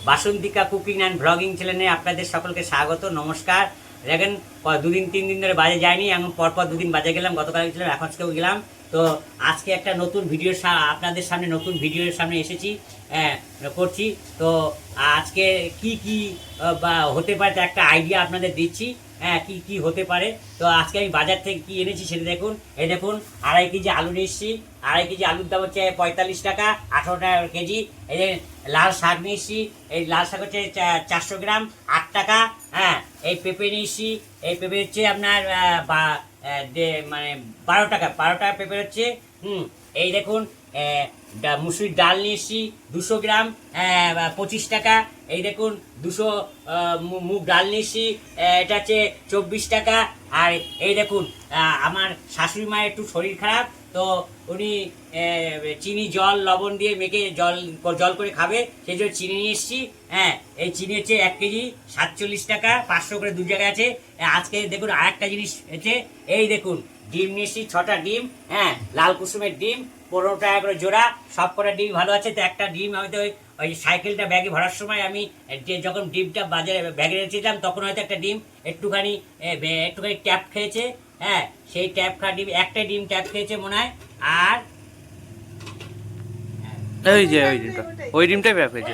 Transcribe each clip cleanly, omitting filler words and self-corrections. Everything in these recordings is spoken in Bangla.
বাসন্তিকা কুকিং অ্যান্ড ব্লগিং চ্যানেলে আপনাদের সকলকে স্বাগত, নমস্কার। দেখেন 2-3 দিন ধরে বাজে যায়নি, এখন পরপর 2 দিন বাজে গেলাম, গতকাল গেছিলাম, এখন আজকেও গেলাম। তো আজকে একটা নতুন ভিডিও আপনাদের সামনে নতুন ভিডিওর সামনে এসেছি, করছি। তো আজকে কি কি বা হতে পারে তা একটা আইডিয়া আপনাদের দিচ্ছি, কি কি হতে পারে। তো আজকে আমি বাজার থেকে কি এনেছি সেটা দেখুন। এই দেখুন 2.5 কেজি আলু নিয়ে এসেছি। 2.5 কেজি আলুর দাম হচ্ছে 45 টাকা, 18 টাকা কেজি। এই যে লাল শাক নিয়ে এসেছি, এই লাল শাক হচ্ছে 400 গ্রাম 8 টাকা। এই পেঁপে নিয়ে এসেছি, এই পেঁপে হচ্ছে আপনার মানে 12 টাকা, 12 টাকা পেঁপে হচ্ছে। এই দেখুন মুসুরির ডাল নিয়ে এসেছি 200 গ্রাম, 25 টাকা। এই দেখুন 200 মুগ ডাল নিয়ে এসেছি, এটা হচ্ছে 24 টাকা। আর এই দেখুন আমার শাশুড়ি মায়ের একটু শরীর খারাপ, তো উনি চিনি জল লবণ দিয়ে মেখে জল করে খাবে, সেই জন্য চিনি নিয়ে এসেছি। এই চিনি হচ্ছে 1 কেজি 47 টাকা, 500 করে 2 জায়গায় আছে। আজকে দেখুন আরেকটা জিনিস হচ্ছে, এই দেখুন ডিম নিয়ে এসেছি 6টা ডিম, লাল কুসুমের ডিম 15 টাকা করে জোড়া। সব কটা ডিম ভালো আছে। তো একটা ডিম হয়তো ওই সাইকেলটা ব্যাগে ভরার সময় আমি যখন ডিমটা বাজারে ব্যাগে রেখেছিলাম, তখন হয়তো একটা ডিম একটুখানি ট্যাপ খেয়েছে। সেই ট্যাপ খাওয়া ডিম, একটা ডিম ট্যাপ খেয়েছে মনে হয়। আর ওই ডিমটাই ব্যাপ হয়েছে,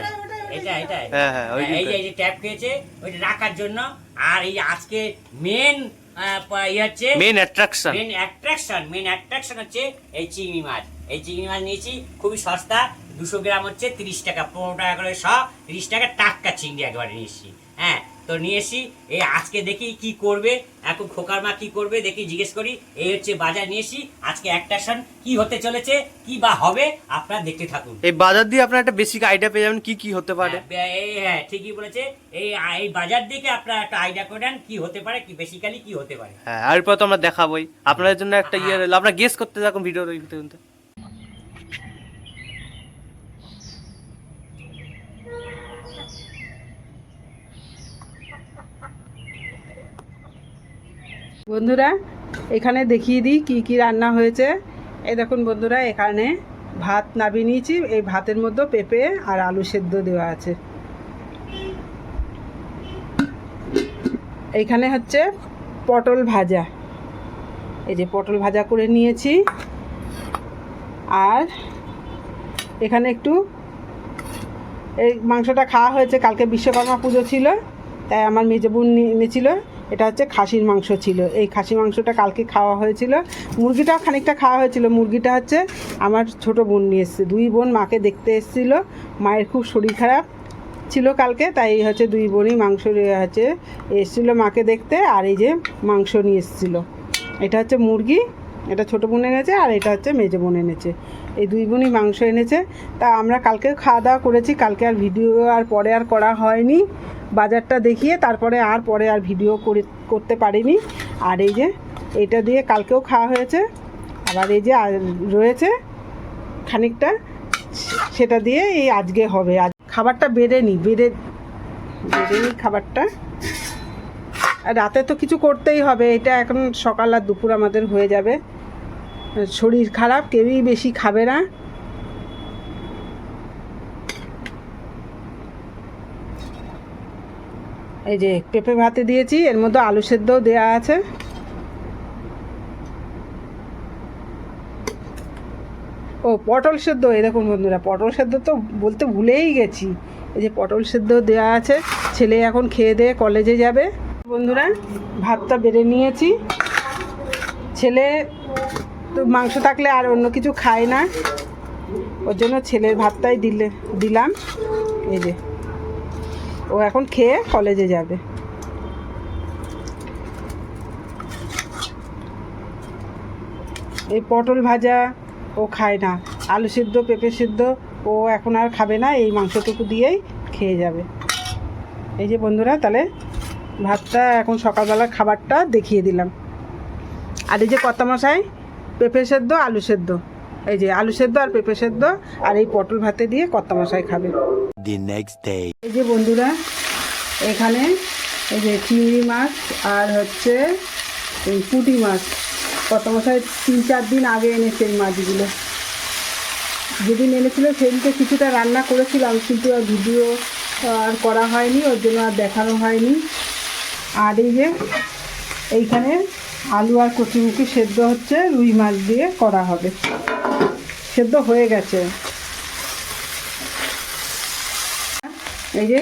এই যে ট্যাপ খেয়েছে ওইটা রাখার জন্য। আর এই আজকে মেন মেন অ্যাট্রাকশন হচ্ছে এই চিংড়ি মাছ। এই চিংড়ি মাছ নিয়েছি, খুবই সস্তা, 200 গ্রাম হচ্ছে 30 টাকা, 15 টাকা করে 30 টাকা টাটকা চিংড়ি একবারে নিয়েছি। তো নিয়ে এসি। এই আজকে দেখি কি করবে, এখন খোকার মা কি করবে দেখি, জিজ্ঞেস করি। এই হচ্ছে বাজার নিয়ে এসি, আজকে অ্যাট্রাকশন কি হতে চলেছে, কি বা হবে, আপনারা দেখতে থাকুন। এই বাজার দিয়ে আপনারা একটা বেসিক আইডিয়া পেয়ে যাবেন কি কি হতে পারে। ঠিকই বলেছে। এই বাজার দিকে আপনারা একটা আইডিয়া করে নেন কি হতে পারে, কি বেসিক্যালি কি হতে পারে। আর এরপর তো আমরা দেখাবোই আপনাদের জন্য একটা ইয়ে রইলো, আপনারা গেস করতে থাকুন ভিডিওর ওই ভিতরে। বন্ধুরা এখানে দেখিয়ে দিই কি কি রান্না হয়েছে। এই দেখুন বন্ধুরা, এখানে ভাত নামিয়ে নিয়েছি, এই ভাতের মধ্যে পেঁপে আর আলু সেদ্ধ দেওয়া আছে। এইখানে হচ্ছে পটল ভাজা, এই যে পটল ভাজা করে নিয়েছি। আর এখানে একটু এই মাংসটা খাওয়া হয়েছে, কালকে বিশ্বকর্মা পুজো ছিল, তাই আমার মেজো বোন এনেছিল। এটা হচ্ছে খাসির মাংস ছিল, এই খাসি মাংসটা কালকে খাওয়া হয়েছিল। মুরগিটাও খানিকটা খাওয়া হয়েছিল। মুরগিটা হচ্ছে আমার ছোট বোন নিয়ে এসছে, 2 বোন মাকে দেখতে এসেছিল। মায়ের খুব শরীর খারাপ ছিল কালকে, তাই হচ্ছে 2 বোনই মাংস হচ্ছে এসেছিলো মাকে দেখতে। আর এই যে মাংস নিয়ে এসেছিলো, এটা হচ্ছে মুরগি, এটা ছোটো বোন এনেছে, আর এটা হচ্ছে মেজো বোন এনেছে। এই 2 বোনই মাংস এনেছে। তা আমরা কালকে খাওয়া দাওয়া করেছি, কালকে আর ভিডিও আর পরে আর করা হয়নি, বাজারটা দেখিয়ে তারপরে আর পরে আর ভিডিও করতে পারিনি। আর এই যে এটা দিয়ে কালকেও খাওয়া হয়েছে, আবার এই যে রয়েছে খানিকটা, সেটা দিয়ে এই আজকে হবে। আজ খাবারটা বেড়ে নিই খাবারটা। রাতে তো কিছু করতেই হবে, এটা এখন সকাল আর দুপুর আমাদের হয়ে যাবে। শরীর খারাপ, কেউই বেশি খাবে না। এই যে পেঁপে ভাতে দিয়েছি, এর মধ্যে আলু সেদ্ধও দেওয়া আছে। ও পটল সেদ্ধ, এই দেখুন বন্ধুরা, পটল সেদ্ধ তো বলতে ভুলেই গেছি। এই যে পটল সেদ্ধ দেওয়া আছে। ছেলে এখন খেয়ে দিয়ে কলেজে যাবে। বন্ধুরা ভাতটা বেড়ে নিয়েছি। ছেলে তো মাংস থাকলে আর অন্য কিছু খায় না, ওর জন্য ছেলের ভাতটাই দিলাম। এই যে ও এখন খেয়ে কলেজে যাবে। এই পটল ভাজা ও খায় না, আলু সিদ্ধ পেঁপে সিদ্ধ ও এখন আর খাবে না, এই মাংসটুকু দিয়েই খেয়ে যাবে। এই যে বন্ধুরা, তাহলে ভাতটা এখন সকালবেলার খাবারটা দেখিয়ে দিলাম। আর এই যে কর্তামশাই পেঁপে সেদ্ধ আলু সেদ্ধ, এই যে আলু সেদ্ধ আর পেঁপে সেদ্ধ আর এই পটল ভাতে দিয়ে কর্তামশাই খাবে। এই যে বন্ধুরা, এখানে এই যে চিংড়ি মাছ আর হচ্ছে এই পুঁটি মাছ কর্তামশাই 3-4 দিন আগে এনেছে। এই মাছগুলো যেদিন এনেছিল সেদিনকে কিছুটা রান্না করেছিলাম, কিন্তু আর ভিডিও তো আর করা হয়নি, ওর জন্য আর দেখানো হয়নি। আর এই যে এইখানে আলু আর কচুরমুখী সেদ্ধ হচ্ছে, রুই মাছ দিয়ে করা হবে, সেদ্ধ হয়ে গেছে। এই যে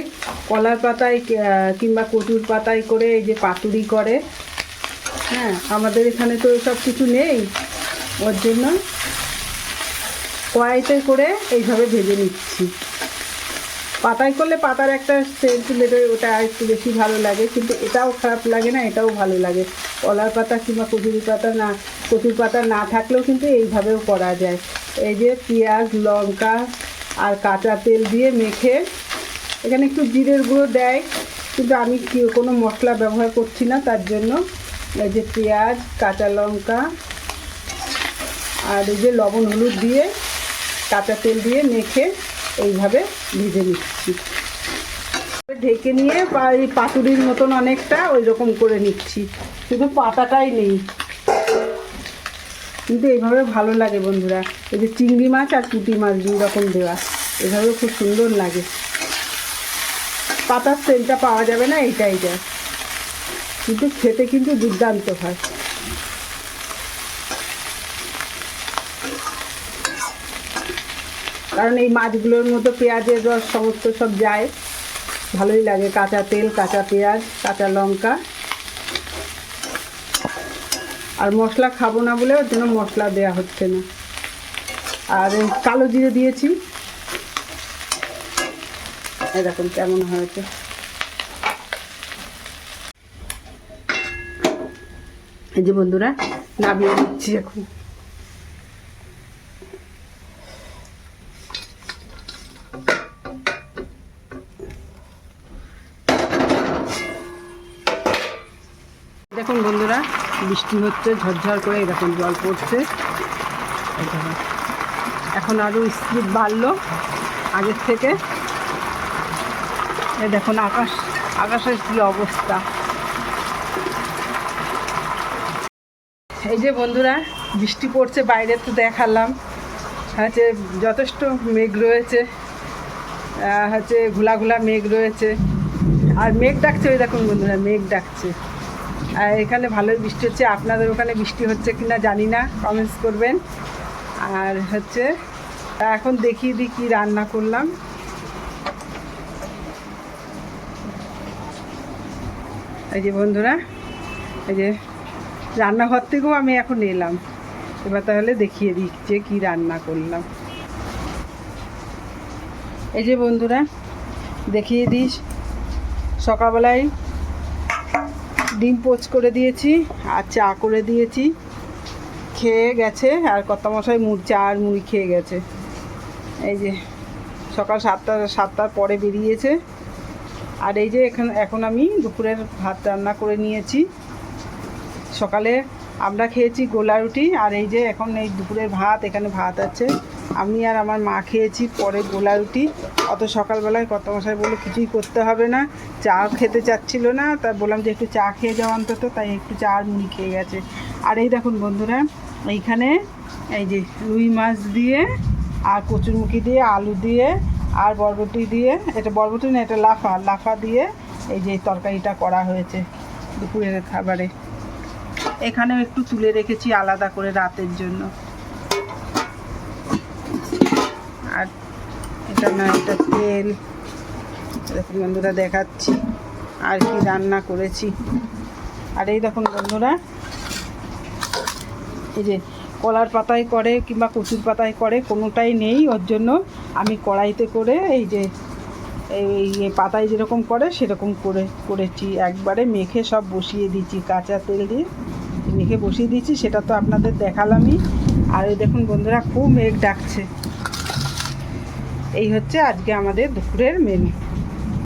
কলার পাতায় কিংবা কচুর পাতায় করে এই যে পাতুরি করে, হ্যাঁ আমাদের এখানে তো সব কিছু নেই, ওর জন্য কড়াইতে করে এইভাবে ভেজে নিচ্ছি। পাতায় করলে পাতার একটা সেন্ট বেরোয়, ওটা আর একটু বেশি ভালো লাগে, কিন্তু এটাও খারাপ লাগে না, এটাও ভালো লাগে। কলার পাতা কিংবা কচুর পাতা না থাকলেও কিন্তু এইভাবেও করা যায়। এই যে পেঁয়াজ, লঙ্কা আর কাঁচা তেল দিয়ে মেখে, এখানে একটু জিরের গুঁড়ো দেয়, কিন্তু আমি কোনো মশলা ব্যবহার করছি না, তার জন্য এই যে পেঁয়াজ, কাঁচা লঙ্কা আর এই যে লবণ হলুদ দিয়ে কাঁচা তেল দিয়ে মেখে এইভাবে ভেজে নিচ্ছি। ঢেকে নিয়ে এই পাতুরির মতন অনেকটা ওই রকম করে নিচ্ছি, শুধু পাতাটাই নেই, কিন্তু এইভাবে ভালো লাগে বন্ধুরা। এই যে চিংড়ি মাছ আর পুঁটি মাছ 2 রকম দেওয়া, এভাবে খুব সুন্দর লাগে। পাতার সেন্টটা পাওয়া যাবে না, এইটাই যায়, কিন্তু খেতে কিন্তু দুর্দান্ত হয়। কারণ এই মাছগুলোর মধ্যে পেঁয়াজের রস সমস্ত সব যায়, ভালোই লাগে। কাঁচা তেল, কাঁচা পেঁয়াজ, কাঁচা লঙ্কা, আর মশলা খাবো না বলে ওর জন্য মশলা দেওয়া হচ্ছে না। আর কালো জিরে দিয়েছি, এরকম কেমন হয়েছে। এই যে বন্ধুরা নামিয়ে দিচ্ছি এখন। দেখুন বন্ধুরা, বৃষ্টি হচ্ছে ঝরঝর করে, এরকম জল পড়ছে। এখন আরও স্পিড বাড়লো আগের থেকে। এই দেখুন আকাশের কী অবস্থা। এই যে বন্ধুরা বৃষ্টি পড়ছে, বাইরে তো দেখালাম, হচ্ছে যথেষ্ট মেঘ রয়েছে, হচ্ছে ঘোলা ঘোলা মেঘ রয়েছে, আর মেঘ ডাকছে। ওই দেখুন বন্ধুরা, মেঘ ডাকছে। আর এখানে ভালোই বৃষ্টি হচ্ছে। আপনাদের ওখানে বৃষ্টি হচ্ছে কিনা জানি না, কমেন্টস করবেন। আর হচ্ছে এখন দেখিয়ে দিই কী রান্না করলাম। এই যে বন্ধুরা, এই যে রান্নাঘর থেকেও আমি এখন এলাম, এবার তাহলে দেখিয়ে দিই যে কী রান্না করলাম। এই যে বন্ধুরা দেখিয়ে দিই, সকালবেলায় ডিম পোচ করে দিয়েছি আর চা করে দিয়েছি, খেয়ে গেছে। আর কর্তামশাই চা আর মুড়ি খেয়ে গেছে। এই যে সকাল 7টার পরে বেরিয়েছে। আর এই যে এখন আমি দুপুরের ভাত রান্না করে নিয়েছি। সকালে আমরা খেয়েছি গোলা রুটি, আর এই যে এখন এই দুপুরের ভাত, এখানে ভাত আছে। আমি আর আমার মা খেয়েছি পরে গোলা রুটি। অত সকালবেলায় কর্তামশাই বলে কিছুই করতে হবে না, চা খেতে চাচ্ছিল না, তাই বললাম যে একটু চা খেয়ে যাও অন্তত, তাই একটু চা আর মুড়ি খেয়ে গেছে। আর এই দেখুন বন্ধুরা, এইখানে এই যে রুই মাছ দিয়ে আর কচুরমুখী দিয়ে, আলু দিয়ে আর বরবটি দিয়ে, এটা বরবটি না, এটা লাফা দিয়ে এই যে তরকারিটা করা হয়েছে দুপুরের খাবারে। এখানেও একটু তুলে রেখেছি আলাদা করে রাতের জন্য। আর এটা না, এটা তেল। দেখুন বন্ধুরা দেখাচ্ছি আর কি রান্না করেছি। আর এই দেখুন বন্ধুরা, এই যে কলার পাতায় করে কিংবা কচুর পাতায় করে, কোনোটাই নেই, ওর জন্য আমি কড়াইতে করে এই যে এই পাতায় যেরকম করে সেরকম করেছি। একবারে মেখে সব বসিয়ে দিচ্ছি, কাঁচা তেল দিয়ে মেখে বসিয়ে দিচ্ছি, সেটা তো আপনাদের দেখালামই। আর এই দেখুন বন্ধুরা খুব মেঘ ডাকছে। এই হচ্ছে আজকে আমাদের দুপুরের মেনু।